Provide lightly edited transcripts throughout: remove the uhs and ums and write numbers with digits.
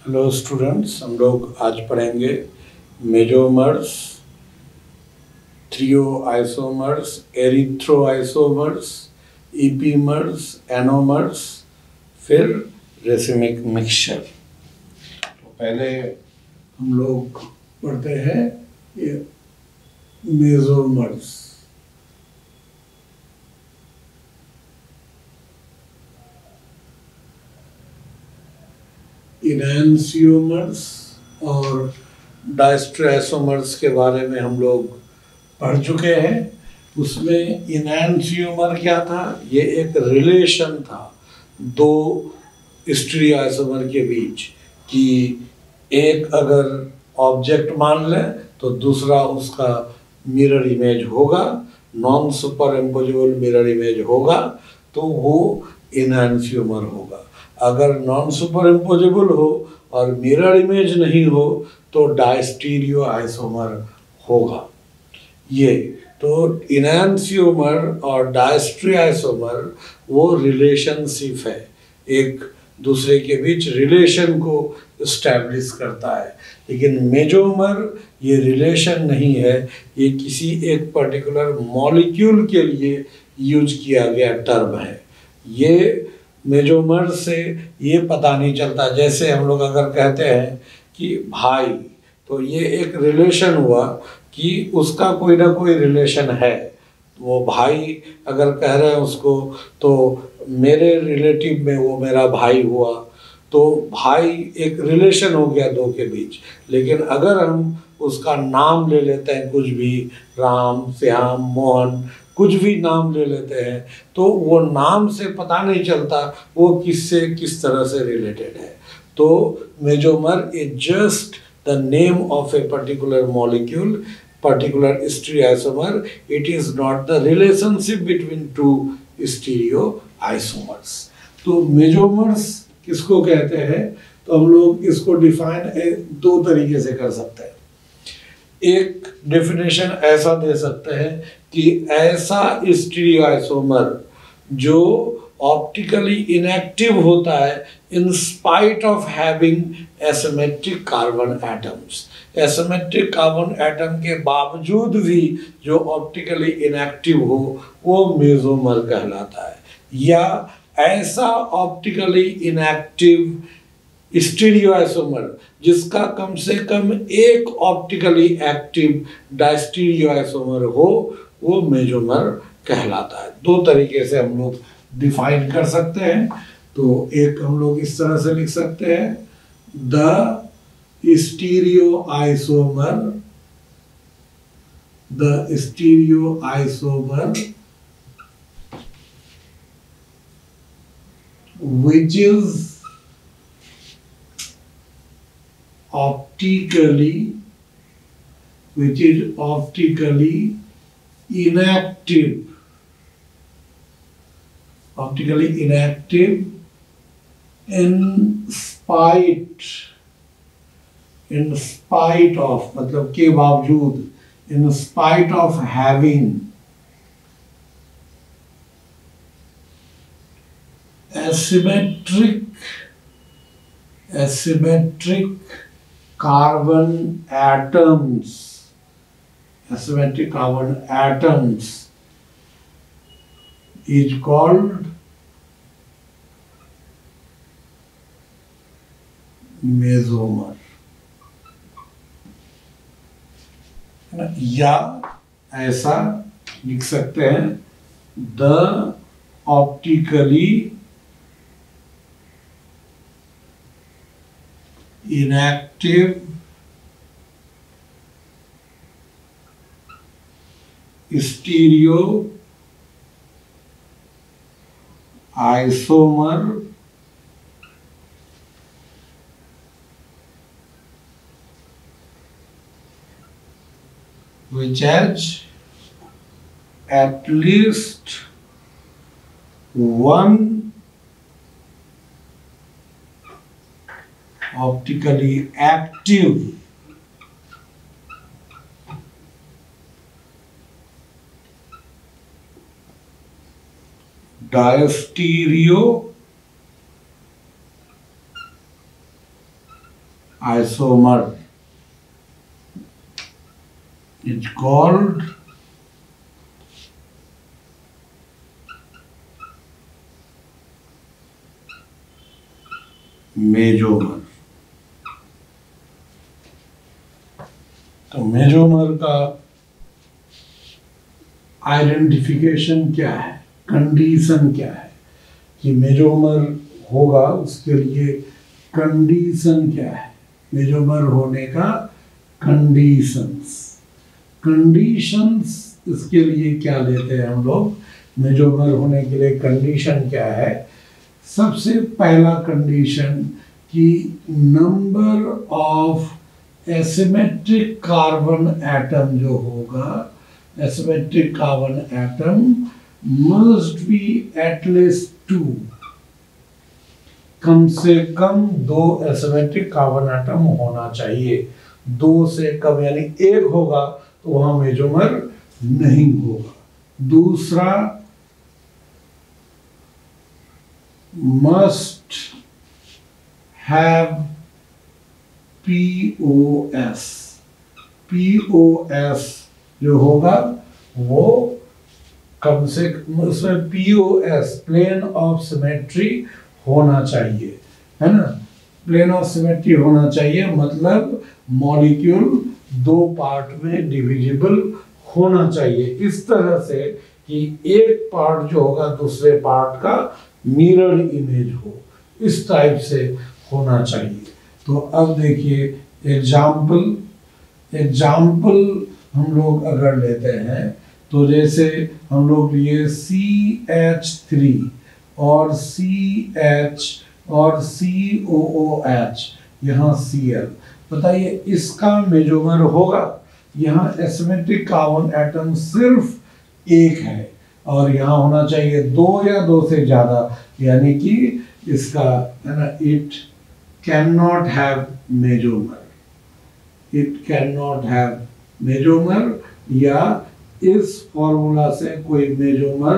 Hello students, हम लोग आज पढ़ेंगे mesomers, threo isomers, erythro isomers, epimers, anomers, फिर रेसिमिक मिक्सचर। तो पहले हम लोग पढ़ते हैं ये मेसोमर्स। इनैंसियोमर्स और डायस्ट्रोआइसोमर्स के बारे में हम लोग पढ़ चुके हैं। उसमें इनैंसियोमर क्या था? ये एक रिलेशन था दो स्टीरियोआइसोमर के बीच, कि एक अगर ऑब्जेक्ट मान लें तो दूसरा उसका मिरर इमेज होगा, non super imposable mirror image होगा, तो वो इनैंसियोमर होगा। अगर नॉन सुपर इम्पोजेबल हो और मिरर इमेज नहीं हो तो डायस्टीरियो आइसोमर होगा। ये तो इनैंसियोमर और डायस्ट्रोआइसोमर वो रिलेशनशिप है, एक दूसरे के बीच रिलेशन को इस्टेब्लिश करता है। लेकिन मेजोमर ये रिलेशन नहीं है, ये किसी एक पर्टिकुलर मॉलिक्यूल के लिए यूज किया गया टर्म है। ये मेजोमर से ये पता नहीं चलता, जैसे हम लोग अगर कहते हैं कि भाई, तो ये एक रिलेशन हुआ कि उसका कोई ना कोई रिलेशन है। वो भाई अगर कह रहे हैं उसको, तो मेरे रिलेटिव में वो मेरा भाई हुआ, तो भाई एक रिलेशन हो गया दो के बीच। लेकिन अगर हम उसका नाम ले लेते हैं, कुछ भी, राम, श्याम, मोहन, कुछ भी नाम ले लेते हैं, तो वो नाम से पता नहीं चलता वो किससे किस तरह से रिलेटेड है। तो mesomer is just the name of a particular molecule, particular stereoisomer. It is not the relationship between two stereoisomers. तो मेजोमर्स किसको कहते हैं? तो हम लोग इसको डिफाइन दो तरीके से कर सकते हैं। एक डेफिनेशन ऐसा दे सकते हैं कि ऐसा स्टीरियोआइसोमर जो ऑप्टिकली इनएक्टिव होता है in spite of having asymmetric carbon atoms. Asymmetric carbon atom के बावजूद भी जो ऑप्टिकली इनएक्टिव हो वो मेसोमर कहलाता है। या ऐसा ऑप्टिकली इनएक्टिव स्टीरियोआइसोमर जिसका कम से कम एक ऑप्टिकली एक्टिव डायस्टीरियोआइसोमर हो, वो मेसोमर कहलाता है। दो तरीके से हम लोग डिफाइन कर सकते हैं। तो एक हम लोग इस तरह से लिख सकते हैं, the stereoisomer, the stereoisomer which is optically inactive, optically inactive in spite of, मतलब के बावजूद, in spite of having asymmetric carbon atoms, asymmetric carbon atoms is called mesomer। या ऐसा लिख सकते हैं, the optically inactive stereoisomer which has at least one optically active diastereoisomer isomer is called mesomer. तो mesomer का आइडेंटिफिकेशन क्या है, condition क्या है कि मेजोमर होगा, उसके लिए कंडीशन क्या है, मेजोमर होने का कंडीशंस। कंडीशंस इसके लिए क्या लेते हैं हम लोग, मेजोमर होने के लिए कंडीशन क्या है। सबसे पहला कंडीशन कि number of asymmetric carbon atom जो होगा, asymmetric carbon atom must be at least 2, कम से कम 2 एसिमेट्रिक कार्बन एटम होना चाहिए। 2 से कम यानी 1 होगा तो वहां मेजोमर नहीं होगा। दूसरा, must have POS। POS जो होगा वो कम से उसमें POS प्लेन ऑफ सिमेट्री होना चाहिए, है ना। प्लेन ऑफ सिमेट्री होना चाहिए मतलब मॉलिक्यूल 2 पार्ट में डिविजिबल होना चाहिए, इस तरह से कि एक पार्ट जो होगा दूसरे पार्ट का मिरर इमेज हो, इस टाइप से होना चाहिए। तो अब देखिए एग्जाम्पल हम लोग अगर लेते हैं तो जैसे हम लोग लिए CH3 और CH और COOH, यहाँ Cl, बताइए इसका मेजोमर होगा। यहाँ एसिमेट्रिक कार्बन एटम सिर्फ 1 है और यहाँ होना चाहिए 2 या 2 से ज्यादा, यानी कि इसका है ना, it can not have mesomer, it can not have mesomer, या इस फॉर्मूला से कोई मेजोमर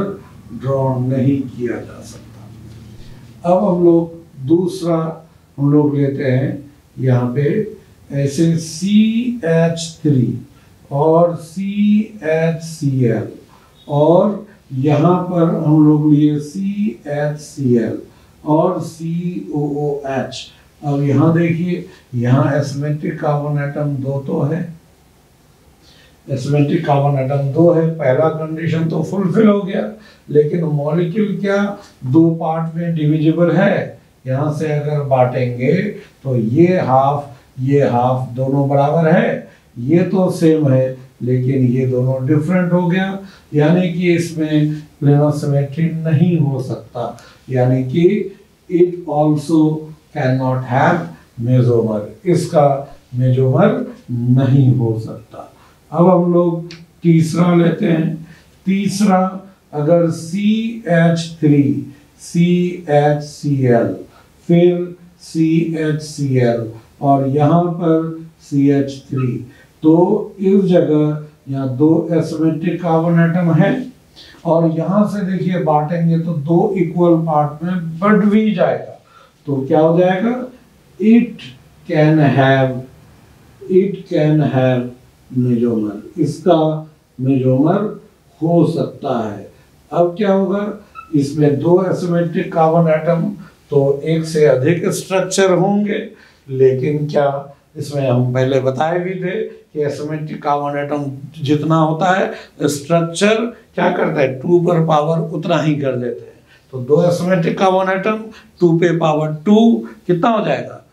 ड्रॉ नहीं किया जा सकता। अब हम लोग दूसरा हम लोग लेते हैं, यहाँ पे ऐसे CH3 और CHCl और यहाँ पर हम लोग लिए CHCl और COOH। अब यहाँ देखिए, यहाँ एसिमेट्रिक कार्बन एटम 2 तो है, एसिमेट्रिक कार्बन एटम 2 है, पहला कंडीशन तो फुलफिल हो गया। लेकिन मॉलिक्यूल क्या 2 पार्ट में डिविजिबल है, यहाँ से अगर बांटेंगे तो ये हाफ दोनों बराबर है, ये तो सेम है लेकिन ये दोनों डिफरेंट हो गया, यानी कि इसमें प्लेन ऑफ सिमेट्री नहीं हो सकता, यानी कि it also can not have mesomer, इसका मेजोमर नहीं हो सकता। अब हम लोग तीसरा लेते हैं। तीसरा, अगर CH3 CHCl फिर CHCl और यहाँ पर CH3, तो इस जगह यहाँ 2 एसिमेट्रिक कार्बन एटम है और यहाँ से देखिए बांटेंगे तो 2 इक्वल पार्ट में बट भी जाएगा, तो क्या हो जाएगा, इट कैन हैव मेजोमर, इसका मेजोमर हो सकता है। अब क्या होगा, इसमें 2 एसिमेट्रिक कार्बन एटम तो 1 से अधिक स्ट्रक्चर होंगे, लेकिन क्या इसमें हम पहले बताए भी थे कि एसिमेट्रिक कार्बन एटम जितना होता है स्ट्रक्चर क्या करता है, 2 पर पावर उतना ही कर देते हैं। तो 2 एसिमेट्रिक कार्बन एटम 2 पे पावर 2 कितना हो जाएगा,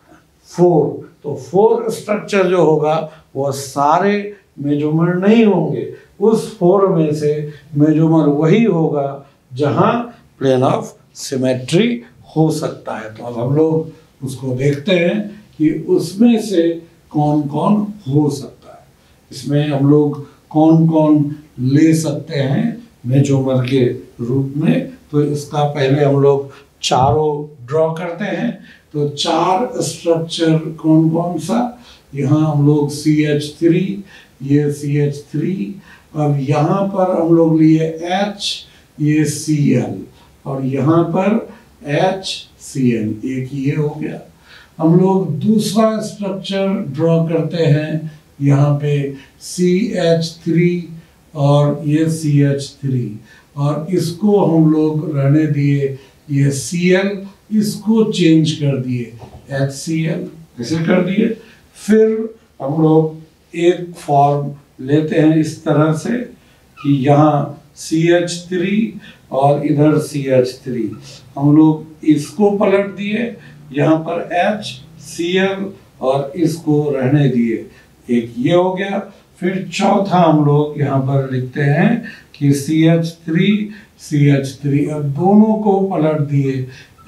4। तो 4 स्ट्रक्चर जो होगा वो सारे मेजोमर नहीं होंगे, उस 4 में से मेजोमर वही होगा जहां प्लेन ऑफ सिमेट्री हो सकता है। तो अब हम लोग उसको देखते हैं कि उसमें से कौन कौन हो सकता है, इसमें हम लोग कौन कौन ले सकते हैं मेजोमर के रूप में। तो इसका पहले हम लोग चारों ड्रॉ करते हैं। तो 4 स्ट्रक्चर कौन कौन सा, यहाँ हम लोग CH3, ये CH3, अब यहाँ पर हम लोग लिए H, ये Cl और यहाँ पर HCl, एक ये हो गया। हम लोग दूसरा स्ट्रक्चर ड्रॉ करते हैं। यहाँ पे CH3 और ये CH3, और इसको हम लोग रहने दिए ये Cl, इसको चेंज कर दिए HCl, ऐसे कर दिए। फिर हम लोग एक फॉर्म लेते हैं इस तरह से कि यहाँ CH3 और इधर CH3, हम लोग इसको पलट दिए, यहाँ पर HCl और इसको रहने दिए, एक ये हो गया। फिर चौथा हम लोग यहाँ पर लिखते हैं कि CH3 अब दोनों को पलट दिए,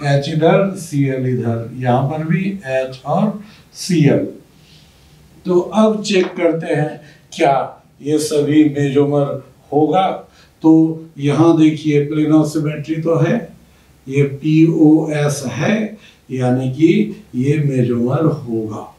H इधर Cl इधर, यहाँ पर भी H और Cl। तो अब चेक करते हैं क्या ये सभी मेजोमर होगा। तो यहाँ देखिए प्लेन ऑफ सिमेट्री तो है, ये POS है, यानी कि ये मेजोमर होगा।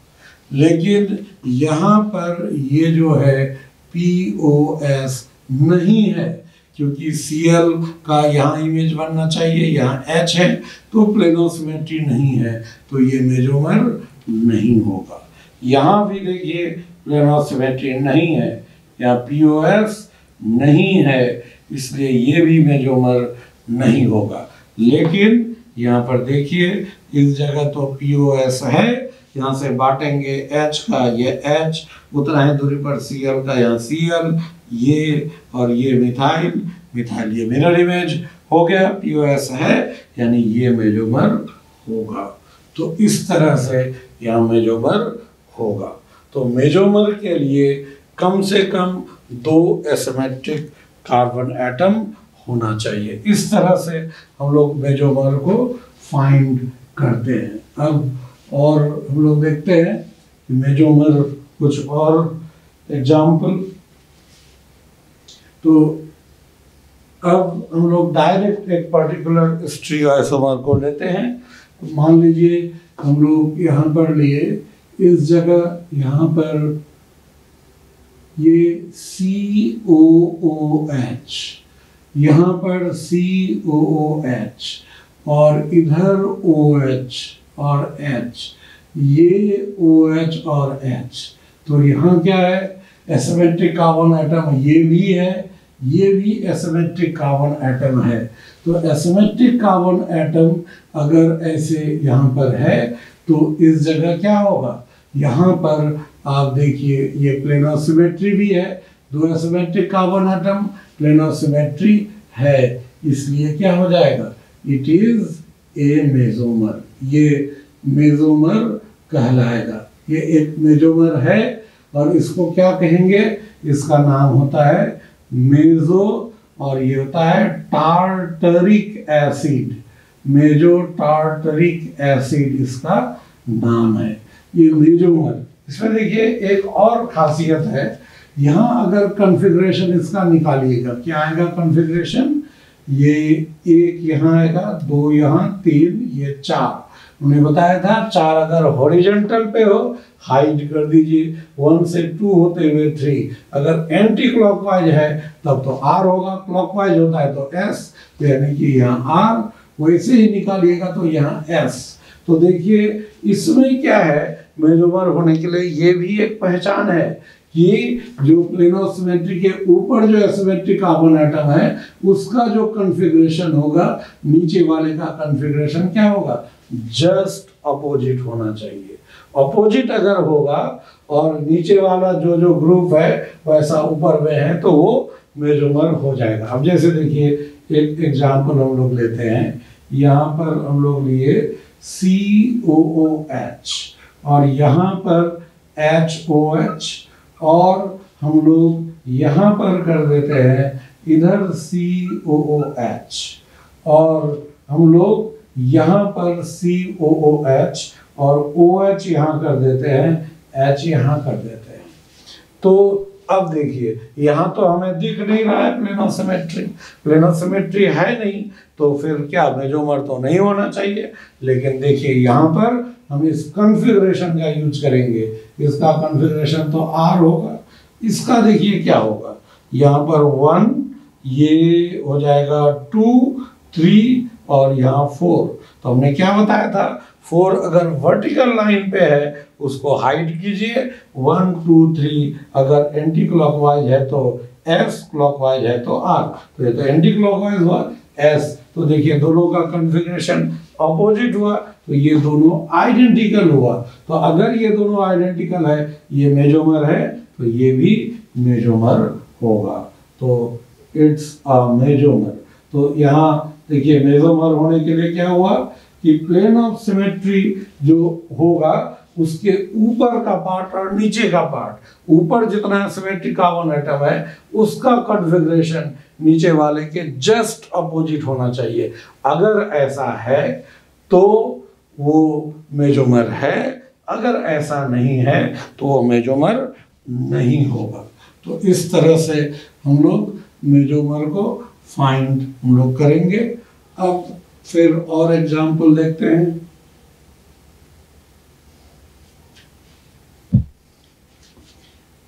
लेकिन यहाँ पर ये जो है POS नहीं है, क्योंकि Cl का यहाँ इमेज बनना चाहिए, यहाँ H है, तो प्लेन ऑफ सिमेट्री नहीं है, तो ये मेजोमर नहीं होगा। यहाँ भी देखिए प्लेन ऑफ सिमेट्री नहीं है, यहाँ POS नहीं है, इसलिए ये भी मेजोमर नहीं होगा। लेकिन यहाँ पर देखिए इस जगह तो POS है, यहाँ से बांटेंगे H का, ये H उतना है दूरी पर Cl का, यहाँ Cl, ये और ये मिथाइल ये मिरर इमेज हो गया, POS है, यानी ये मेजोमर होगा। तो इस तरह से यहाँ मेजोमर होगा। तो मेजोमर के लिए कम से कम 2 एसिमेट्रिक कार्बन एटम होना चाहिए। इस तरह से हम लोग मेजोमर को फाइंड करते हैं। अब और हम लोग देखते हैं कि मेजोमर कुछ और एग्जाम्पल। तो अब हम लोग डायरेक्ट एक पर्टिकुलर स्टीरियोआइसोमर को लेते हैं। तो मान लीजिए हम लोग यहाँ पर लिए, इस जगह यहाँ पर ये COOH, यहाँ पर COOH और इधर OH और H, ये OH और H। तो यहाँ क्या है, एसिमेट्रिक कार्बन एटम ये भी है, ये भी एसिमेट्रिक कार्बन एटम है। तो एसिमेट्रिक कार्बन एटम अगर ऐसे यहाँ पर है तो इस जगह क्या होगा, यहाँ पर आप देखिए ये प्लेन ऑफ सिमेट्री भी है, 2 asymmetric carbon atom, plane of symmetry है, इसलिए क्या हो जाएगा, इट इज ए मेजोमर, ये मेजोमर कहलाएगा। ये एक मेजोमर है और इसको क्या कहेंगे, इसका नाम होता है मेजो, और ये होता है टार्टरिक एसिड, मेजो टार्टरिक एसिड इसका नाम है, ये मेजोमर। इसमें देखिए एक और खासियत है, यहाँ अगर कॉन्फ़िगरेशन इसका निकालिएगा, क्या आएगा कॉन्फ़िगरेशन, ये 1 यहाँ आएगा, 2 यहाँ, 3, ये 4। उन्हें बताया था 4 अगर हॉरिजॉन्टल पे हो हाइड कर दीजिए, 1 से 2 होते हुए 3, अगर एंटी क्लॉकवाइज है तब तो R होगा, क्लॉकवाइज होता है तो S, तो यानी कि यहाँ R, वैसे ही निकालिएगा तो यहाँ S। तो देखिए इसमें क्या है, मेजोमर होने के लिए ये भी एक पहचान है कि जो प्लेन ऑफ सिमेट्री के ऊपर जो एसिमेट्रिक कार्बन एटम है उसका जो कॉन्फ़िगरेशन होगा, नीचे वाले का कॉन्फ़िगरेशन क्या होगा, जस्ट अपोजिट होना चाहिए। अपोजिट अगर होगा और नीचे वाला जो जो ग्रुप है वैसा ऊपर में है तो वो मेजोमर हो जाएगा। अब जैसे देखिए एक एग्जाम्पल हम लोग लेते हैं, यहाँ पर हम लोग लिए COOH और यहाँ पर HOH, और हम लोग यहाँ पर कर देते हैं इधर COOH, और हम लोग यहाँ पर COOH और OH यहाँ कर देते हैं, H यहाँ कर देते हैं। तो अब देखिए यहाँ तो हमें दिख नहीं रहा है plane of symmetry, plane of symmetry है नहीं, तो फिर क्या मेजोमर तो नहीं होना चाहिए। लेकिन देखिए यहाँ पर हम इस कॉन्फ़िगरेशन का यूज करेंगे, इसका कॉन्फ़िगरेशन तो R होगा, इसका देखिए क्या होगा, यहाँ पर 1, ये हो जाएगा 2, 3 और यहाँ 4। तो हमने क्या बताया था, 4 अगर वर्टिकल लाइन पे है उसको हाइड कीजिए, 1 2 3 अगर एंटी क्लॉकवाइज है तो S, क्लॉकवाइज है तो R। तो ये तो एंटी क्लॉकवाइज हुआ S, तो देखिए दोनों का कॉन्फ़िगरेशन अपोजिट हुआ, तो ये दोनों आइडेंटिकल हुआ। तो अगर ये दोनों आइडेंटिकल है, ये मेजोमर है, तो ये भी मेजोमर होगा। तो इट्स अ मेजोमर। तो यहाँ देखिए मेजोमर होने के लिए क्या हुआ कि प्लेन ऑफ सिमेट्री जो होगा उसके ऊपर का पार्ट और नीचे का पार्ट, ऊपर जितना सिमेट्री कार्बन एटम है उसका कॉन्फ़िगरेशन नीचे वाले के जस्ट अपोजिट होना चाहिए। अगर ऐसा है तो वो मेजोमर है, अगर ऐसा नहीं है तो वो मेजोमर नहीं होगा। तो इस तरह से हम लोग मेजोमर को फाइंड हम लोग करेंगे। अब फिर और एग्जाम्पल देखते हैं।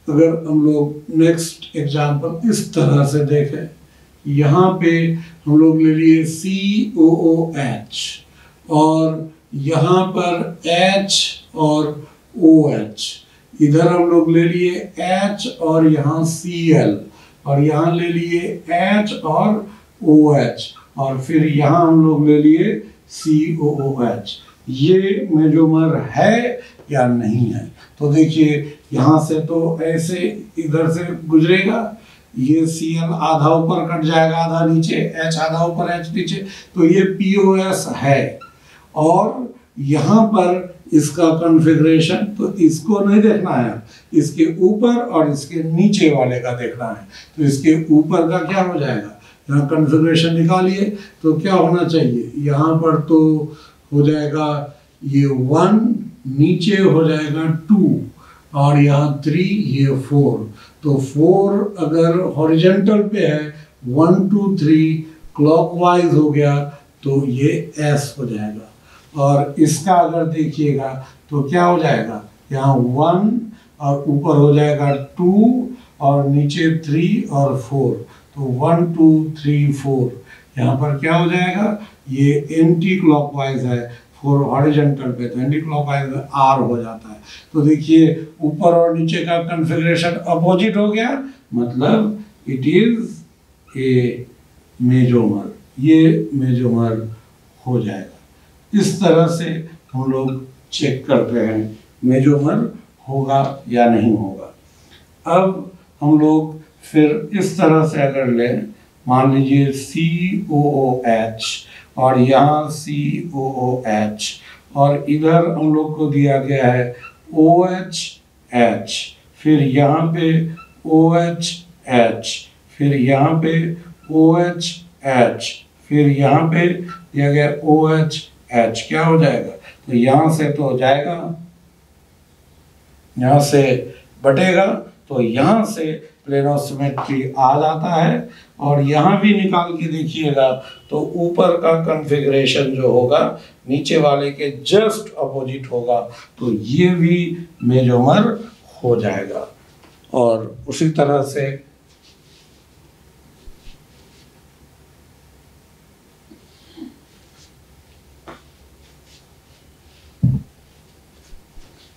अगर हम लोग नेक्स्ट एग्जाम्पल इस तरह से देखें, यहाँ पे हम लोग ले लिए COOH और यहाँ पर H और OH, इधर हम लोग ले लिए H और यहाँ Cl और यहाँ ले लिए H और OH और फिर यहाँ हम लोग ले लिए COOH। ये मेजोमर है या नहीं है? तो देखिए यहाँ से तो ऐसे इधर से गुजरेगा, ये Cl आधा ऊपर कट जाएगा आधा नीचे, H आधा ऊपर H नीचे, तो ये POS है। और यहाँ पर इसका कॉन्फ़िगरेशन तो इसको नहीं देखना है, इसके ऊपर और इसके नीचे वाले का देखना है। तो इसके ऊपर का क्या हो जाएगा, यहाँ कॉन्फ़िगरेशन निकालिए तो क्या होना चाहिए, यहाँ पर तो हो जाएगा ये 1, नीचे हो जाएगा 2 और यहाँ 3, ये 4। तो 4 अगर हॉरिजॉन्टल पे है, 1 2 3 क्लॉकवाइज हो गया तो ये S हो जाएगा। और इसका अगर देखिएगा तो क्या हो जाएगा, यहाँ 1 और ऊपर हो जाएगा 2 और नीचे 3 और 4, तो 1 2 3 4। यहाँ पर क्या हो जाएगा, ये एंटी क्लॉकवाइज है, 4 हॉरिजॉन्टल पे, तो एंटी क्लॉकवाइज में R हो जाता है। तो देखिए ऊपर और नीचे का कॉन्फ़िगरेशन अपोजिट हो गया, मतलब इट इज ए मेजोमर, ये मेजोमर हो जाएगा। इस तरह से हम लोग चेक करते हैं मेजोमर होगा या नहीं होगा। अब हम लोग फिर इस तरह से अगर लें, मान लीजिए COOH और यहाँ COOH और इधर हम लोग को दिया गया है OHH, फिर यहाँ पे OHH, फिर यहाँ पे OHH, फिर यहाँ पे दिया गया OHH, क्या हो जाएगा, तो यहाँ से तो हो जाएगा, यहाँ से बटेगा, तो यहाँ से प्लेन ऑफ सिमेट्री आ जाता है। और यहाँ भी निकाल के देखिएगा तो ऊपर का कॉन्फ़िगरेशन जो होगा नीचे वाले के जस्ट अपोजिट होगा, तो ये भी मेजोमर हो जाएगा। और उसी तरह से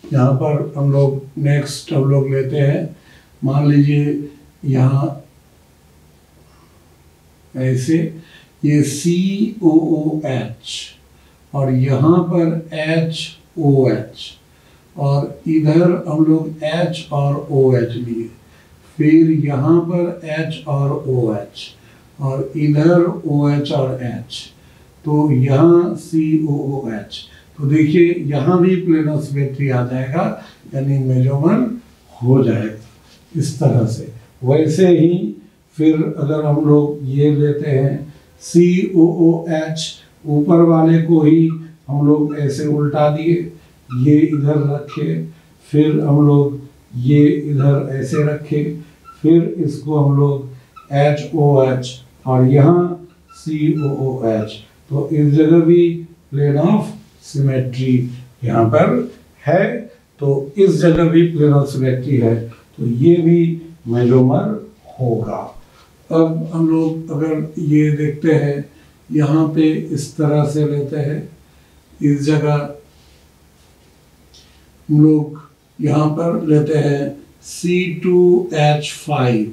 यहाँ पर हम लोग नेक्स्ट हम लोग लेते हैं, मान लीजिए यहाँ ऐसे ये COOH और यहाँ पर HOH और इधर हम लोग H और OH लिए, फिर यहाँ पर H और OH और इधर OH और H, तो यहाँ COOH। तो देखिए यहाँ भी प्लेन ऑफ सिमेट्री आ जाएगा, यानी मेजोमर हो जाएगा इस तरह से। वैसे ही फिर अगर हम लोग ये लेते हैं COOH, ऊपर वाले को ही हम लोग ऐसे उल्टा दिए, ये इधर रखे, फिर हम लोग ये इधर ऐसे रखे, फिर इसको हम लोग HOH और यहाँ COOH, तो इस जगह भी प्लेन ऑफ सिमेट्री यहाँ पर है, तो इस जगह भी प्लेन ऑफ सिमेट्री है, तो ये भी मेजोमर होगा। अब हम लोग अगर ये देखते हैं, यहाँ पे इस तरह से लेते हैं, इस जगह हम लोग यहाँ पर लेते हैं C2H5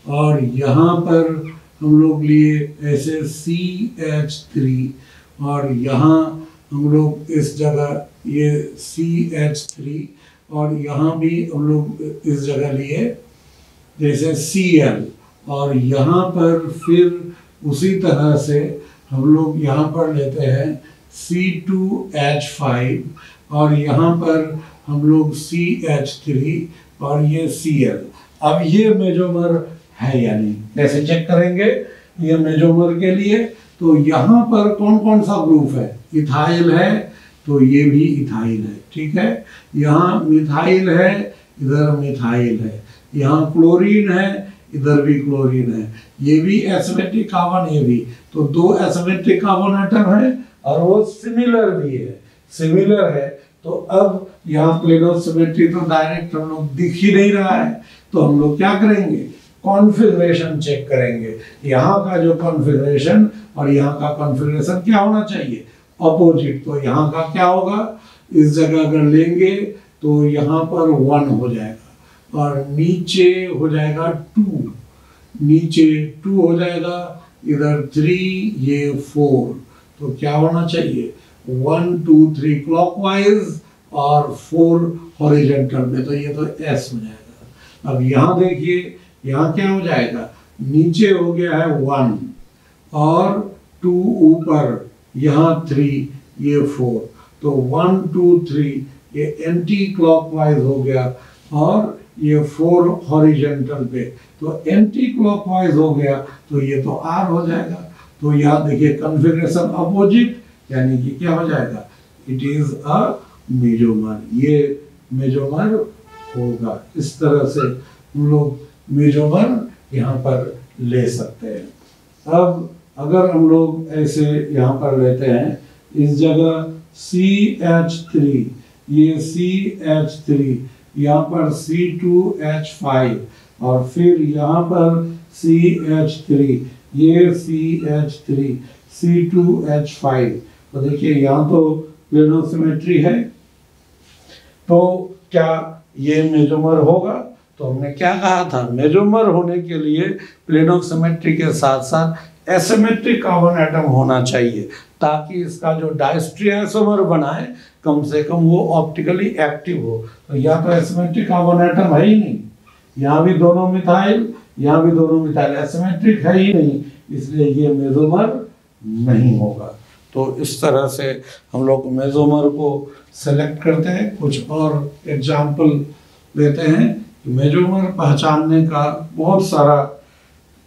और यहाँ पर हम लोग लिए ऐसे CH3 और यहाँ हम लोग इस जगह ये CH3 और यहाँ भी हम लोग इस जगह लिए जैसे Cl और यहाँ पर फिर उसी तरह से हम लोग यहाँ पर लेते हैं C2H5 और यहाँ पर हम लोग CH3 और ये Cl। अब ये मेजोमर है या नहीं, कैसे चेक करेंगे ये मेजोमर के लिए? तो यहाँ पर कौन कौन सा ग्रुप है? इथाइल है, तो ये भी इथाइल है, ठीक है। यहाँ मिथाइल है, इधर मिथाइल है, यहाँ क्लोरीन है, इधर भी क्लोरीन है, ये भी एसिमेट्रिक कार्बन, ये भी। तो दो एसिमेट्रिक कार्बन एटम है और वो सिमिलर भी है, सिमिलर है। तो अब यहाँ प्लेनो सिमेट्री तो डायरेक्ट हम लोग दिख ही नहीं रहा है, तो हम लोग क्या करेंगे? कॉन्फ़िगरेशन चेक करेंगे। यहाँ का जो कॉन्फ़िगरेशन और यहाँ का कॉन्फ़िगरेशन क्या होना चाहिए? अपोजिट। तो यहाँ का क्या होगा? इस जगह अगर लेंगे तो यहाँ पर 1 हो जाएगा और नीचे हो जाएगा 2, नीचे 2 हो जाएगा, इधर 3, ये 4। तो क्या होना चाहिए? 1 2 3 क्लॉकवाइज और 4 हॉरिजॉन्टल में, तो ये तो S हो जाएगा। अब यहाँ देखिए, यहाँ क्या हो जाएगा? नीचे हो गया है 1 और 2 ऊपर, यहाँ 3, ये 4। तो 1 2 3 ये एंटी क्लॉकवाइज हो गया और ये 4 हॉरिजॉन्टल पे, तो एंटी क्लॉकवाइज हो गया, तो ये तो R हो जाएगा। तो यहाँ देखिए कॉन्फ़िगरेशन अपोजिट, यानी कि क्या हो जाएगा? इट इज अ मेजोमर, ये मेजोमर होगा। इस तरह से हम लोग मेजोमर यहाँ पर ले सकते हैं। अब अगर हम लोग ऐसे यहाँ पर लेते हैं, इस जगह CH3, ये CH3, यहाँ पर C2H5 और फिर यहाँ पर CH3, ये CH3, C2H5। तो देखिए यहाँ तो प्लेनो सिमेट्री है, तो क्या ये मेजोमर होगा? तो हमने क्या कहा था? मेजोमर होने के लिए प्लेनो सिमेट्री के साथ साथ एसिमेट्रिक कार्बन एटम होना चाहिए, ताकि इसका जो डायस्ट्रियोसोमर बना है कम से कम वो ऑप्टिकली एक्टिव हो। तो यहाँ तो एसिमेट्रिक कार्बन एटम है ही नहीं, यहाँ भी दोनों मिथाइल, यहाँ भी दोनों मिथाइल, एसिमेट्रिक है ही नहीं, इसलिए ये मेजोमर नहीं होगा। तो इस तरह से हम लोग मेजोमर को सेलेक्ट करते हैं। कुछ और एग्जाम्पल लेते हैं। मेजोमर पहचानने का बहुत सारा,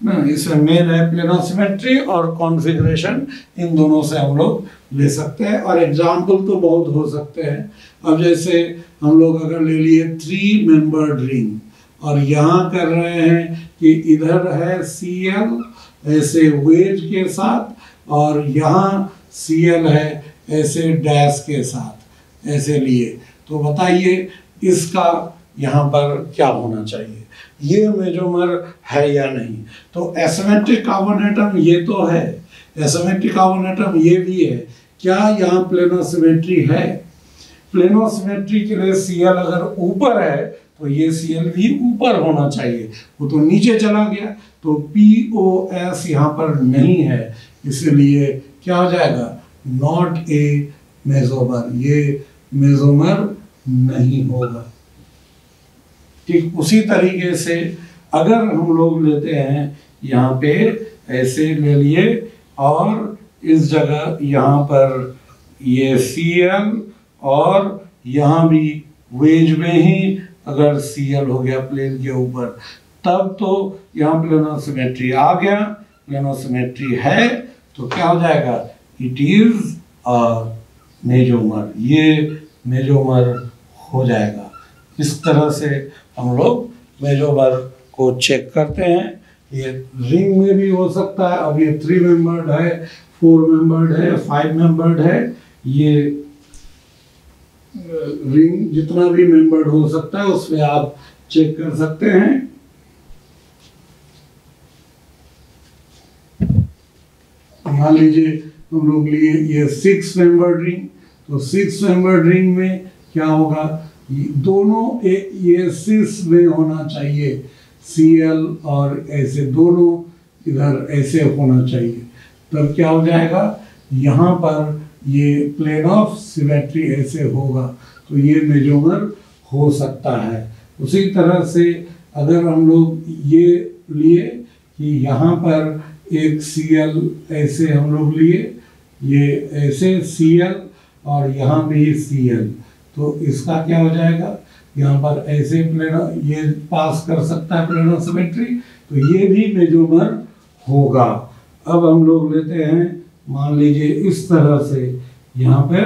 इसमें मेन है प्लेनो सिमेट्री और कॉन्फ़िगरेशन, इन दोनों से हम लोग ले सकते हैं और एग्जाम्पल तो बहुत हो सकते हैं। अब जैसे हम लोग अगर ले लिए 3 मेंबर्ड रिंग और यहाँ कर रहे हैं कि इधर है Cl ऐसे वेज के साथ और यहाँ Cl है ऐसे डैश के साथ, ऐसे लिए, तो बताइए इसका यहाँ पर क्या होना चाहिए? ये मेजोमर है या नहीं? तो एसिमेट्रिक कार्बन एटम ये तो है, एसिमेट्रिक कार्बन एटम ये भी है, क्या यहाँ प्लेनो सिमेट्री है? प्लेनो सिमेट्री के लिए Cl अगर ऊपर है तो ये Cl भी ऊपर होना चाहिए, वो तो नीचे चला गया, तो POS यहाँ पर नहीं है, इसलिए क्या हो जाएगा? नॉट ए मेजोमर, ये मेजोमर नहीं होगा। ठीक उसी तरीके से अगर हम लोग लेते हैं यहाँ पे ऐसे ले लिए और इस जगह यहाँ पर ये Cl और यहाँ भी वेज में ही अगर Cl हो गया प्लेन के ऊपर, तब तो यहाँ प्लेनो सिमेट्री आ गया, प्लेनो सिमेट्री है, तो क्या हो जाएगा? इट इज अ मेजोमर, ये मेजोमर हो जाएगा। इस तरह से हम लोग मेजोमर को चेक करते हैं। ये रिंग में भी हो सकता है, अब ये 3 मेंबर्ड है, 4 मेंबर्ड है, 5 मेंबर्ड है, ये रिंग जितना भी मेंबर्ड हो सकता है उसमें आप चेक कर सकते हैं। मान लीजिए हम लोग लिए ये 6 मेंबर्ड रिंग, तो 6 मेंबर्ड रिंग में क्या होगा? दोनों ये सिस में होना चाहिए, Cl और ऐसे दोनों इधर ऐसे होना चाहिए, तब क्या हो जाएगा, यहाँ पर ये प्लेन ऑफ सिमेट्री ऐसे होगा, तो ये मेजोमर हो सकता है। उसी तरह से अगर हम लोग ये लिए कि यहाँ पर एक Cl ऐसे हम लोग लिए, ये ऐसे Cl और यहाँ भी Cl, तो इसका क्या हो जाएगा, यहाँ पर ऐसे प्लेन ये पास कर सकता है प्लेन ऑफ सिमेट्री, तो ये भी मेजोमर होगा। अब हम लोग लेते हैं, मान लीजिए इस तरह से यहाँ पर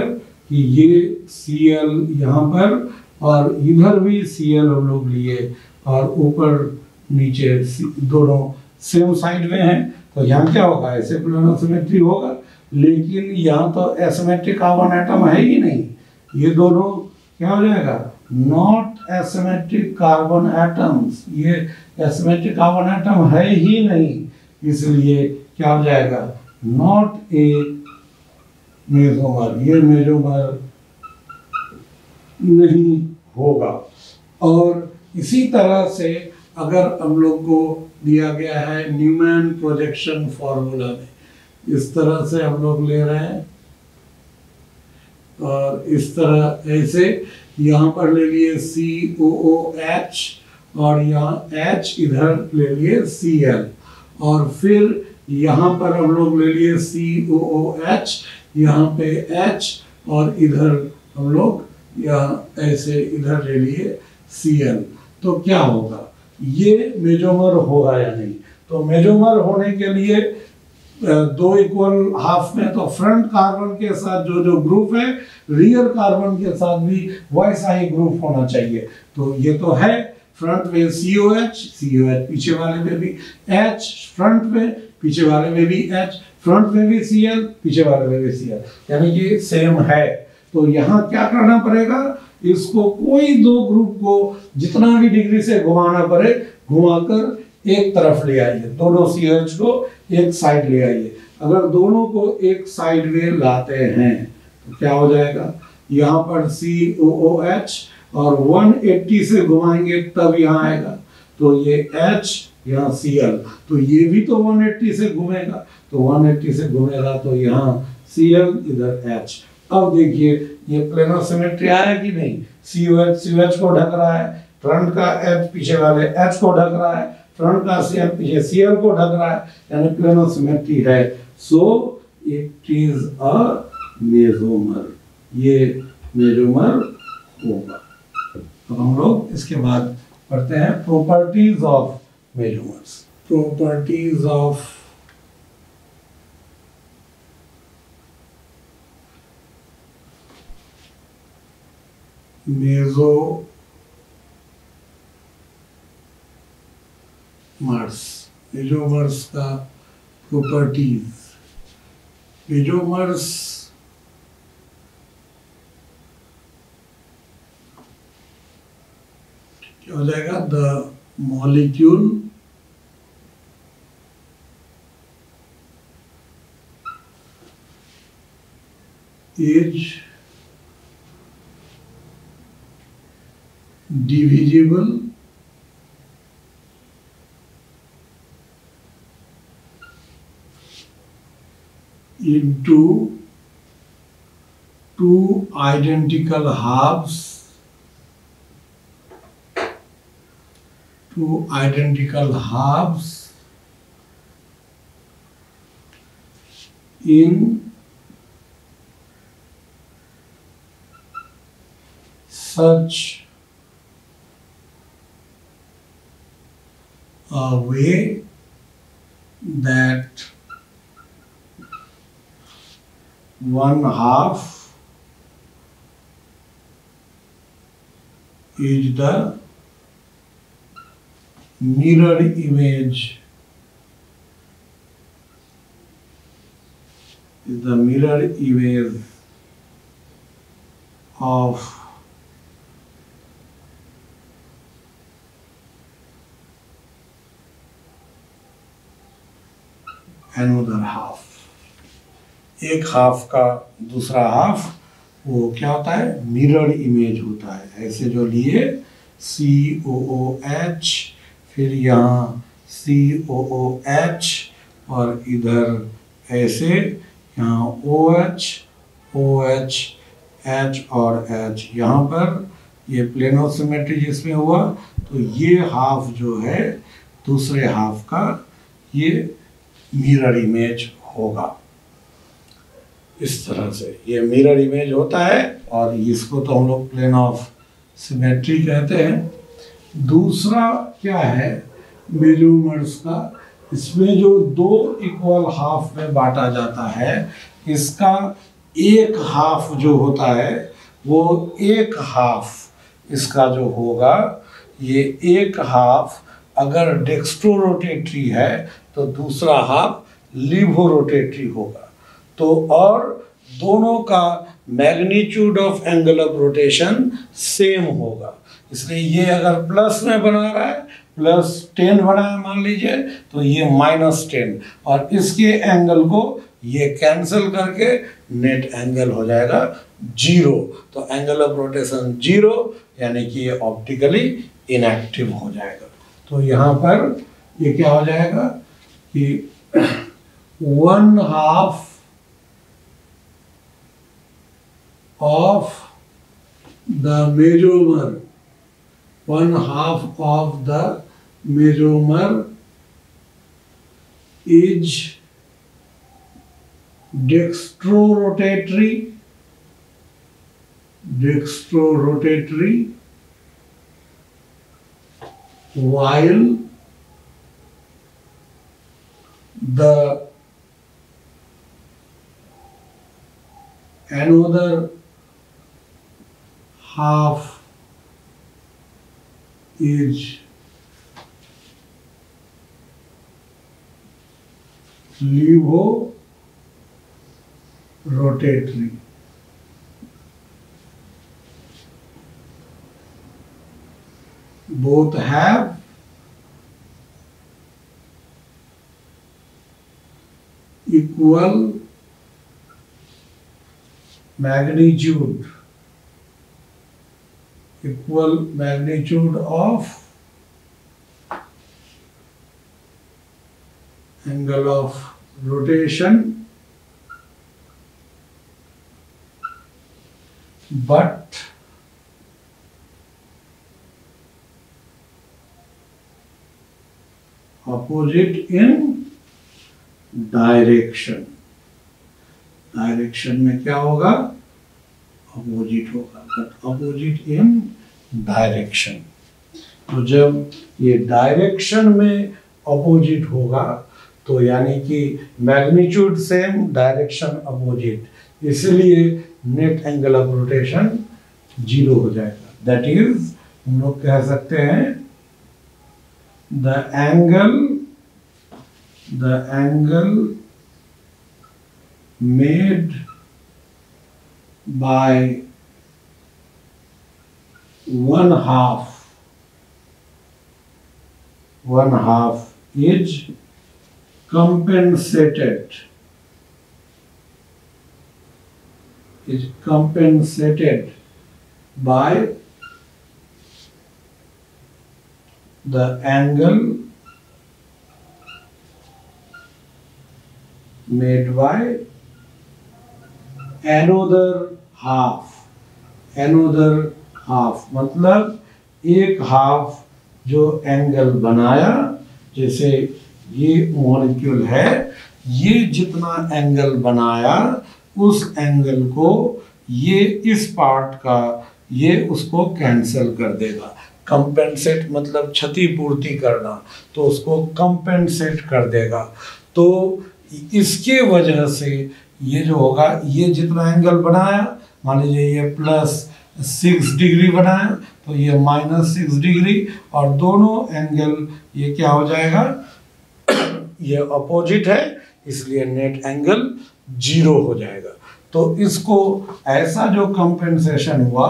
कि ये Cl यहाँ पर और इधर भी Cl हम लोग लिए और ऊपर नीचे दोनों सेम साइड में हैं, तो यहाँ क्या होगा, ऐसे प्लेन ऑफ सिमेट्री होगा। लेकिन यहाँ तो एसिमेट्रिक कार्बन एटम है ही नहीं, ये दोनों क्या हो जाएगा, नॉट एसिमेट्रिक कार्बन एटम्स, ये एसिमेट्रिक कार्बन एटम है ही नहीं, इसलिए क्या हो जाएगा, नॉट ए मेजोमर, ये मेजोमर नहीं होगा। और इसी तरह से अगर हम लोग को दिया गया है न्यूमैन प्रोजेक्शन फॉर्मूला में, इस तरह से हम लोग ले रहे हैं और इस तरह ऐसे यहाँ पर ले लिए COOH और यहाँ H इधर ले लिए Cl, और फिर यहाँ पर हम लोग ले लिए COOH, यहाँ पे H और इधर हम लोग यहाँ ऐसे इधर ले लिए Cl, तो क्या होगा, ये मेजोमर होगा या नहीं। तो मेजोमर होने के लिए दो इक्वल हाफ में तो फ्रंट कार्बन के साथ जो ग्रुप है रियर कार्बन के साथ भी वैसा ही ग्रुप होना चाहिए। तो ये तो है फ्रंट में COH पीछे वाले में भी H, फ्रंट में पीछे वाले में भी H, फ्रंट में भी Cl पीछे वाले में भी Cl, यानी कि सेम है। तो यहाँ क्या करना पड़ेगा, इसको कोई दो ग्रुप को जितना भी डिग्री से घुमाना पड़े घुमाकर एक तरफ ले आइए, दोनों COH को एक साइड ले आइए। अगर दोनों को एक साइड में लाते हैं तो क्या हो जाएगा, यहाँ पर COOH और 180 से घुमाएंगे तब यहाँ आएगा, तो ये H यहाँ Cl, तो ये भी तो 180 से घूमेगा, तो 180 से घूमेगा तो यहाँ Cl इधर H। अब देखिए ये प्लेन ऑफ सिमेट्री आया कि नहीं, COH को ढक रहा है, फ्रंट का H पीछे वाले H को ढक रहा है, फ्रंट का Cl पीछे Cl को ढक रहा है, यानी प्लेन ऑफ सिमेट्री है। सो इट इज अ मेजोमर, ये मेजोमर होगा। अब हम लोग इसके बाद पढ़ते हैं properties of mesomers. Properties of mesomers. Mesomers का प्रॉपर्टीज, मेजोमर्स क्या हो जाएगा, the molecule is divisible into two identical halves, in such a way that one half is the mirror image, of another half। एक half का दूसरा half वो क्या होता है, मिरर इमेज होता है। ऐसे जो लिए COOH, फिर यहाँ COOH, और इधर ऐसे यहाँ OH OH H और H, यहाँ पर ये प्लेनो सिमेट्री जिसमें हुआ, तो ये हाफ जो है दूसरे हाफ का ये मिरर इमेज होगा। इस तरह से ये मिरर इमेज होता है, और इसको तो हम लोग प्लेन ऑफ सिमेट्री कहते हैं। दूसरा क्या है मेजोमर्स का, इसमें जो दो इक्वल हाफ में बांटा जाता है, इसका एक हाफ जो होता है वो एक हाफ इसका जो होगा, ये एक हाफ अगर डेक्स्ट्रो रोटेटरी है तो दूसरा हाफ लीवो रोटेटरी होगा। तो और दोनों का magnitude of angle of rotation same होगा। इसलिए ये अगर प्लस में बना रहा है, +10 बना है मान लीजिए, तो ये -10, और इसके एंगल को ये कैंसिल करके नेट एंगल हो जाएगा 0। तो एंगल ऑफ रोटेशन 0, यानी कि ये ऑप्टिकली इनएक्टिव हो जाएगा। तो यहाँ पर ये क्या हो जाएगा कि 1/2 of the mesomer, 1/2 of the mesomer is dextrorotatory, while the another half is levorotatory. Both have equal magnitude of angle of rotation, but opposite in direction। Direction में क्या होगा, अपोजिट होगा, बट अपोजिट इन डायरेक्शन। तो जब ये direction में opposite होगा तो यानी कि मैग्नीट्यूड सेम, डायरेक्शन अपोजिट, इसलिए नेट एंगल ऑफ रोटेशन 0 हो जाएगा। दैट इज हम लोग कह सकते हैं the angle made by 1/2 is compensated by the angle made by another half, मतलब एक हाफ जो एंगल बनाया, जैसे ये मॉलिक्यूल है, ये जितना एंगल बनाया उस एंगल को ये इस पार्ट का ये उसको कैंसिल कर देगा। कंपेंसेट मतलब क्षतिपूर्ति करना, तो उसको कंपेंसेट कर देगा। तो इसके वजह से ये जो होगा, ये जितना एंगल बनाया, मान लीजिए ये +6 डिग्री बनाया, तो ये -6 डिग्री, और दोनों एंगल ये क्या हो जाएगा, ये अपोजिट है, इसलिए नेट एंगल 0 हो जाएगा। तो इसको ऐसा जो कंपेंसेशन हुआ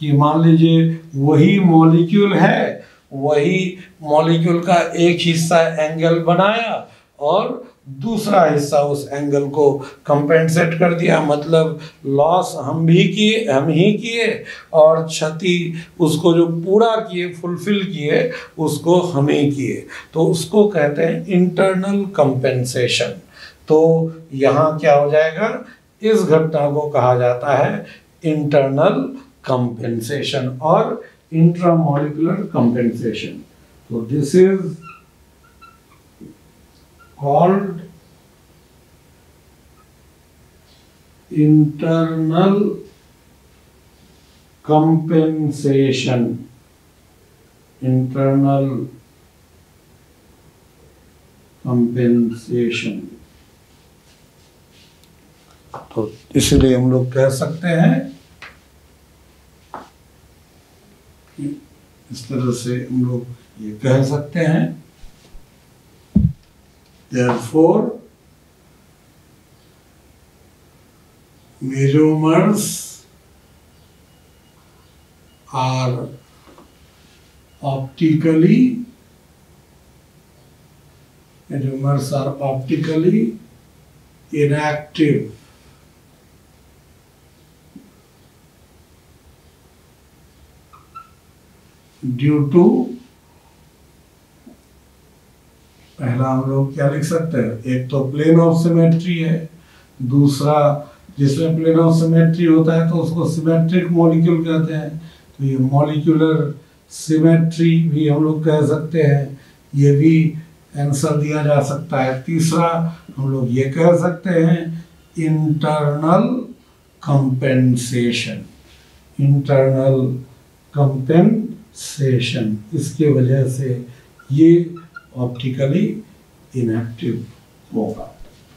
कि मान लीजिए वही मॉलिक्यूल है, वही मॉलिक्यूल का एक हिस्सा एंगल बनाया और दूसरा हिस्सा उस एंगल को कंपेंसेट कर दिया, मतलब लॉस हम ही किए और क्षति उसको जो पूरा किए, फुलफिल किए, उसको हम ही किए, तो उसको कहते हैं इंटरनल कंपेंसेशन। तो यहाँ क्या हो जाएगा, इस घटना को कहा जाता है इंटरनल कंपेंसेशन और इंट्रामॉलिक्यूलर कंपेंसेशन। तो this is called internal compensation, internal compensation। तो इसलिए हम लोग कह सकते हैं, इस तरह से हम लोग ये कह सकते हैं, therefore measurements are optically inactive due to, पहला हम लोग क्या लिख सकते हैं, एक तो प्लेन ऑफ सिमेट्री है, दूसरा जिसमें प्लेन ऑफ सिमेट्री होता है तो उसको सिमेट्रिक मॉलिक्यूल कहते हैं, तो ये मॉलिक्यूलर सिमेट्री भी हम लोग कह सकते हैं, ये भी आंसर दिया जा सकता है। तीसरा हम लोग ये कह सकते हैं इंटरनल कंपेंसेशन, इंटरनल कंपेंसेशन, इसके वजह से ये ऑप्टिकली इनएक्टिव होगा।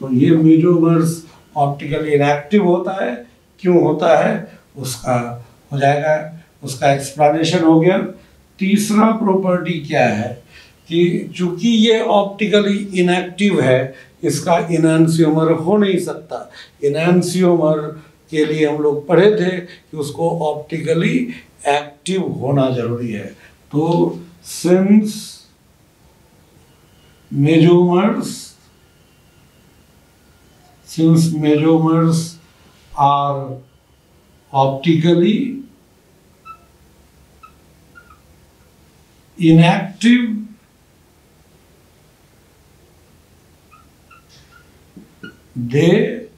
तो ये मेजोमर्स ऑप्टिकली इनएक्टिव होता है, क्यों होता है उसका हो जाएगा, उसका एक्सप्लेनेशन हो गया। तीसरा प्रॉपर्टी क्या है कि चूंकि ये ऑप्टिकली इनएक्टिव है, इसका इनैंसियोमर हो नहीं सकता। इनैंसियोमर के लिए हम लोग पढ़े थे कि उसको ऑप्टिकली एक्टिव होना जरूरी है। तो since measurements are optically inactive, they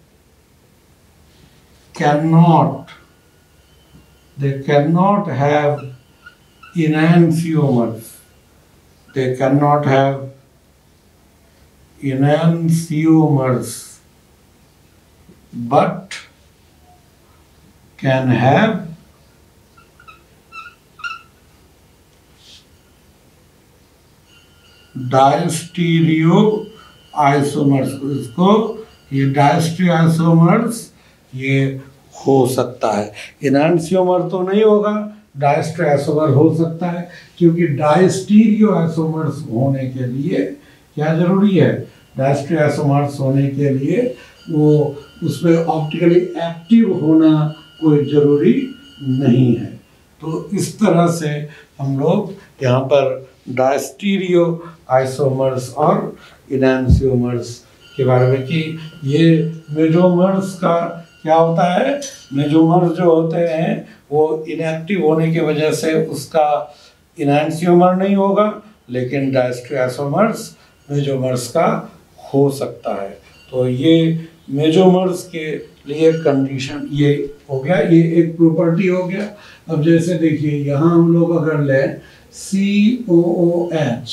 cannot have enantiomers, they cannot have enantiomers, but can have डायस्टीरियोआइसोमर्स। इसको ये डायस्टीरियोआइसोमर्स ये हो सकता है, एनांसियोमर तो नहीं होगा, डायस्टीरियोआइसोमर हो सकता है, क्योंकि डायस्टीरियोआइसोमर्स होने के लिए क्या जरूरी है, डायस्टीरियोआइसोमर्स होने के लिए वो उसमें ऑप्टिकली एक्टिव होना कोई जरूरी नहीं है। तो इस तरह से हम लोग यहाँ पर डायस्टीरियो आइसोमर्स और इनैंसियोमर्स के बारे में कि ये मेजोमर्स का क्या होता है, मेजोमर्स जो होते हैं वो इनएक्टिव होने की वजह से उसका इनैंसियोमर नहीं होगा, लेकिन डायस्टीरियोआइसोमर्स मेजोमर्स का हो सकता है। तो ये मेजोमर्स के लिए कंडीशन ये हो गया, ये एक प्रॉपर्टी हो गया। अब जैसे देखिए यहाँ हम लोग अगर लें COOH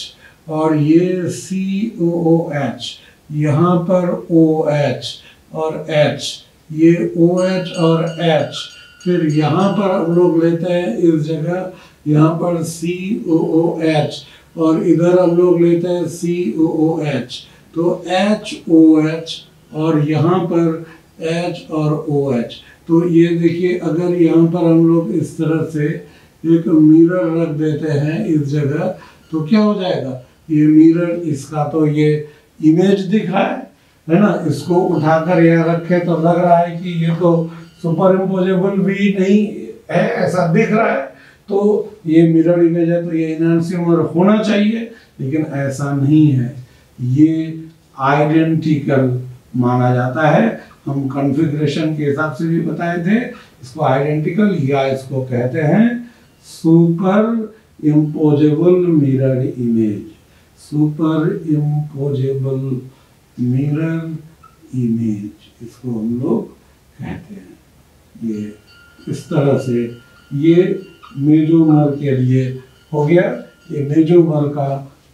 और ये COOH, यहाँ पर OH और H, ये OH और H, फिर यहाँ पर हम लोग लेते हैं इस जगह यहाँ पर COOH और इधर हम लोग लेते हैं COOH, तो HOH और यहाँ पर H और OH। तो ये देखिए अगर यहाँ पर हम लोग इस तरह से एक मिरर रख देते हैं इस जगह, तो क्या हो जाएगा, ये मिरर, इसका तो ये इमेज दिख रहा है ना, इसको उठाकर यहाँ रखे तो लग रहा है कि ये तो सुपर इम्पोजेबल भी नहीं है, ऐसा दिख रहा है, तो ये मिरर इमेज है तो ये एनांसियोमर होना चाहिए, लेकिन ऐसा नहीं है। ये आइडेंटिकल माना जाता है। हम कॉन्फ़िगरेशन के हिसाब से भी बताए थे इसको आइडेंटिकल, या इसको कहते हैं super imposable mirror image. Super imposable mirror image इसको हम लोग कहते हैं। ये इस तरह से ये मेजोमर के लिए हो गया। ये मेजोमर का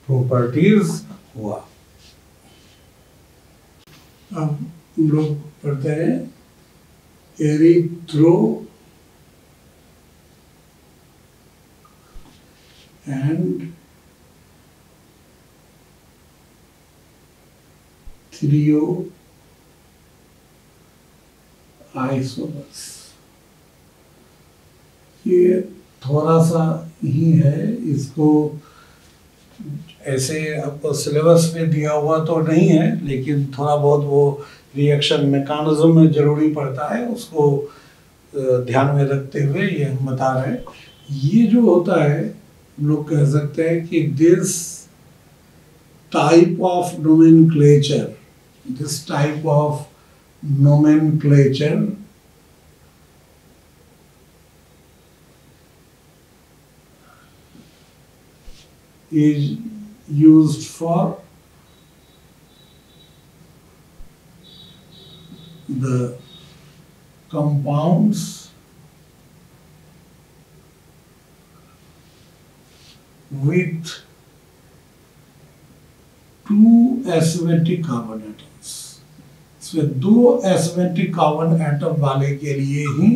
प्रॉपर्टीज हुआ। अब हम लोग पढ़ते हैं एरिथ्रो एंड थ्रियो आइसोमर्स। ये थोड़ा सा ही है, इसको ऐसे आपको सिलेबस में दिया हुआ तो नहीं है, लेकिन थोड़ा बहुत वो रिएक्शन मैकेनिज्म में जरूरी पड़ता है, उसको ध्यान में रखते हुए ये हम बता रहे हैं। ये जो होता है हम लोग कह सकते हैं कि this type of nomenclature, this type of nomenclature is used for the compounds with two asymmetric carbon atoms। इसमें दो एसिमेट्रिक कार्बन एटम वाले के लिए ही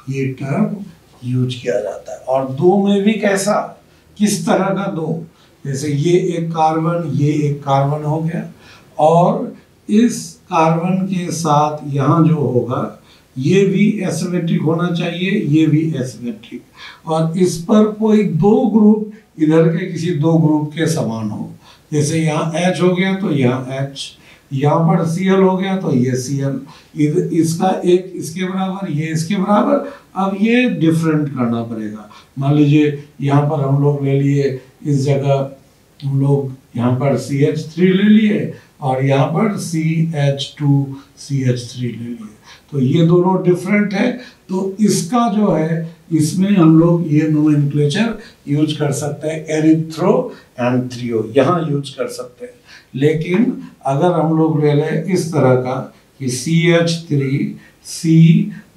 ये टर्म यूज किया जाता है। और दो में भी कैसा, किस तरह का दो, जैसे ये एक कार्बन, ये एक कार्बन हो गया, और इस कार्बन के साथ यहाँ जो होगा ये भी एसिमेट्रिक होना चाहिए, ये भी एसिमेट्रिक, और इस पर कोई दो ग्रुप इधर के किसी दो ग्रुप के समान हो। जैसे यहाँ H हो गया तो यहाँ H, यहाँ पर Cl हो गया तो ये Cl, इसका एक इसके बराबर, ये इसके बराबर। अब ये डिफरेंट करना पड़ेगा। मान लीजिए यहाँ पर हम लोग ले लिए, इस जगह हम लोग यहाँ पर CH3 ले लिए और यहाँ पर CH2CH3 ले लिए, तो ये दोनों डिफरेंट है। तो इसका जो है इसमें हम लोग ये नोमेनक्लेचर यूज कर सकते हैं, एरिथ्रो एंड थ्रियो यहाँ यूज कर सकते हैं। लेकिन अगर हम लोग ले लें इस तरह का कि CH3C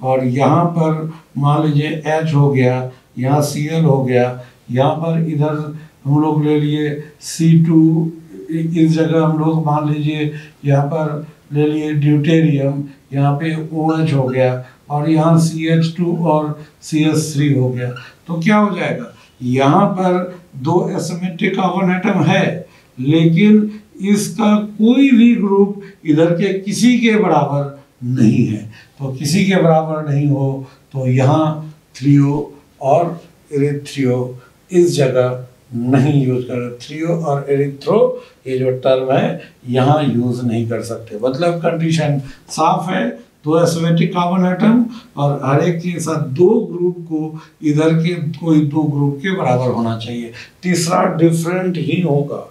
और यहाँ पर मान लीजिए H हो गया, यहाँ Cl हो गया, यहाँ पर इधर हम लोग ले लिए C2, इस जगह हम लोग मान लीजिए यहाँ पर ले लिए ड्यूटेरियम, यहाँ पे OH हो गया, और यहाँ CH2 और CH3 हो गया। तो क्या हो जाएगा, यहाँ पर दो एसिमेट्रिक कार्बन एटम है, लेकिन इसका कोई भी ग्रुप इधर के किसी के बराबर नहीं है। तो किसी के बराबर नहीं हो तो यहाँ थ्रियो और एरिथ्रियो इस जगह नहीं यूज कर, थ्रियो और एरिथ्रो ये जो टर्म है यहाँ यूज नहीं कर सकते। मतलब कंडीशन साफ है, दो एसिमेट्रिक कार्बन एटम और हर एक के साथ दो ग्रुप को इधर के कोई दो ग्रुप के बराबर होना चाहिए। तीसरा डिफरेंट ही होगा,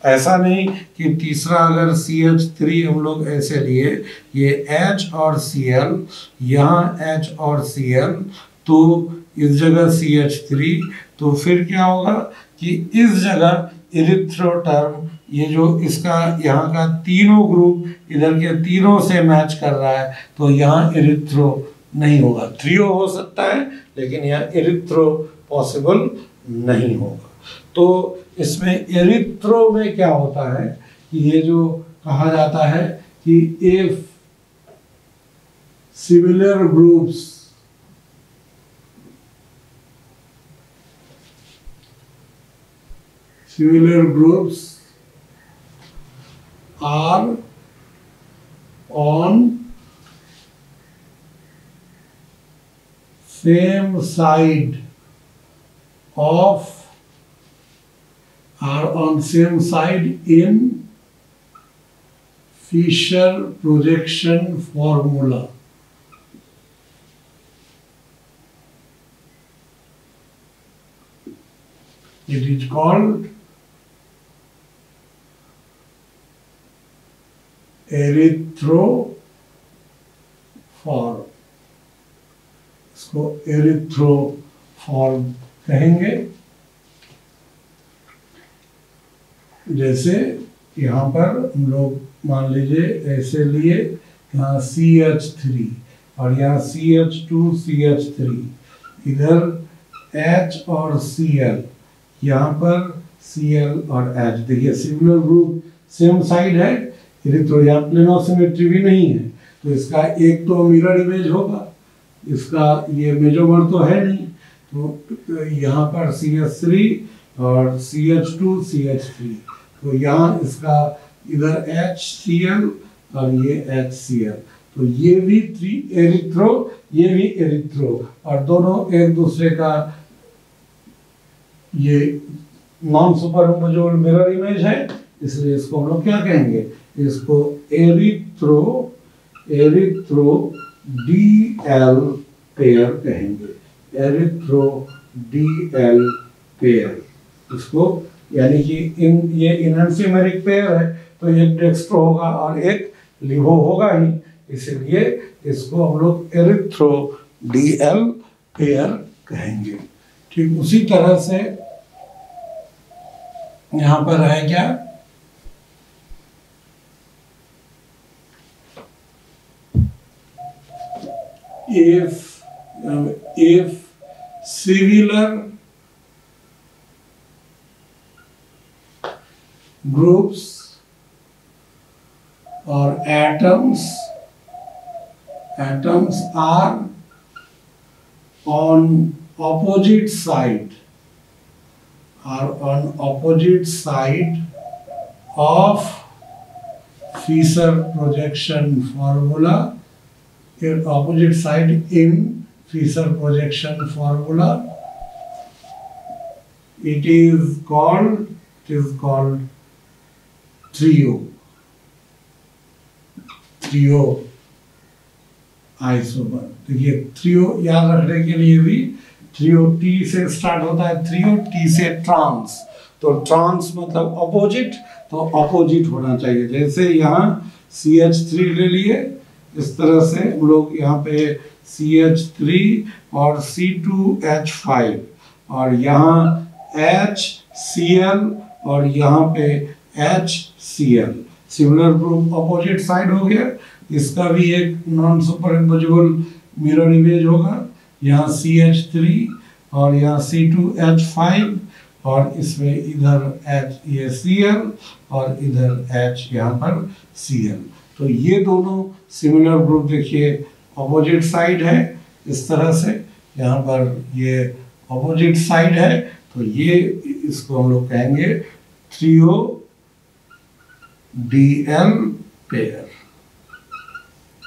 ऐसा नहीं कि तीसरा अगर CH3 हम लोग ऐसे लिए, ये H और Cl, यहाँ H और Cl, तो इस जगह CH3, तो फिर क्या होगा कि इस जगह एरिथ्रो टर्म, ये जो इसका यहाँ का तीनों ग्रुप इधर के तीनों से मैच कर रहा है, तो यहाँ एरिथ्रो नहीं होगा। थ्रियो हो सकता है लेकिन यहाँ एरिथ्रो पॉसिबल नहीं होगा। तो इसमें एरिथ्रो में क्या होता है कि ये जो कहा जाता है कि if similar groups are on same side in Fisher projection formula. It is called एरिथ्रोफॉर्म, इसको एरिथ्रोफॉर्म कहेंगे। जैसे यहाँ पर हम लोग मान लीजिए ऐसे लिए, यहाँ CH3 और यहाँ CH2 CH3, इधर H और Cl, यहाँ पर Cl और H। देखिए सिमिलर ग्रुप, सेम साइड है, इरिथ्रो यहाँ प्लेनो सिमेट्री भी नहीं है, तो इसका एक तो मिरर इमेज होगा, इसका ये मेजोमर तो है नहीं, तो यहाँ पर CH3 और CH2 CH3, तो यहाँ इसका इधर HCl और ये HCl, तो ये भी एरिथ्रो, ये भी एरिथ्रो, और दोनों एक दूसरे का ये नॉन सुपरइम्पोजेबल मिरर इमेज है, इसलिए इसको हम लोग क्या कहेंगे, इसको एरिथ्रो DL पेयर कहेंगे, एरिथ्रो DL पेयर इसको, यानी कि ये इनैंसियोमेरिक पेयर है, तो एक डेक्स्ट्रो होगा और एक लिवो होगा ही, इसलिए इसको हम लोग एरिथ्रो DL पेयर कहेंगे। ठीक उसी तरह से यहाँ पर है क्या, if similar groups or atoms are on opposite side of Fisher projection formula, opposite side in Fisher projection formula, it is called trio isomer. देखिए थ्रियो याद रखने के लिए भी, थ्रियो T से स्टार्ट होता है, थ्रियो T से ट्रांस, तो ट्रांस मतलब अपोजिट, तो अपोजिट होना चाहिए। जैसे यहाँ CH3 ले लिए, इस तरह से हम लोग यहाँ पे CH3 और C2H5 और यहाँ HCl और यहाँ पे HCl, similar group opposite side हो गया। इसका भी एक नॉन सुपरइम्पोजेबल मिरर इमेज होगा, यहाँ CH3 और यहाँ C2H5 और इसमें इधर H ये Cl और इधर H यहाँ पर Cl, तो ये दोनों सिमिलर ग्रुप देखिए अपोजिट साइड है, इस तरह से यहाँ पर ये अपोजिट साइड है, तो ये इसको हम लोग कहेंगे थ्रियो DL पेयर।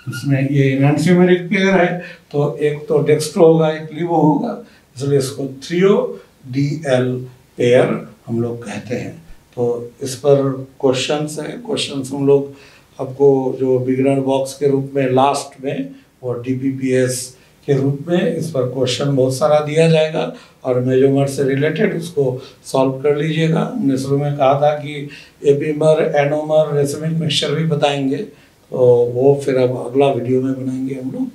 इसमें ये इनैंसियोमेरिक पेयर है, तो एक तो डेक्स्ट्रो होगा, एक लिवो होगा, इसलिए इसको थ्रियो DL पेयर हम लोग कहते हैं। तो इस पर क्वेश्चंस हैं, क्वेश्चंस हम लोग आपको जो बिगिनर बॉक्स के रूप में लास्ट में और DPPS के रूप में इस पर क्वेश्चन बहुत सारा दिया जाएगा और मेजरमेंट से रिलेटेड उसको सॉल्व कर लीजिएगा। हमने शुरू में कहा था कि एपीमर, एनोमर, रेसिमिक मिक्सचर भी बताएंगे, तो वो फिर अब अगला वीडियो में बनाएंगे हम लोग।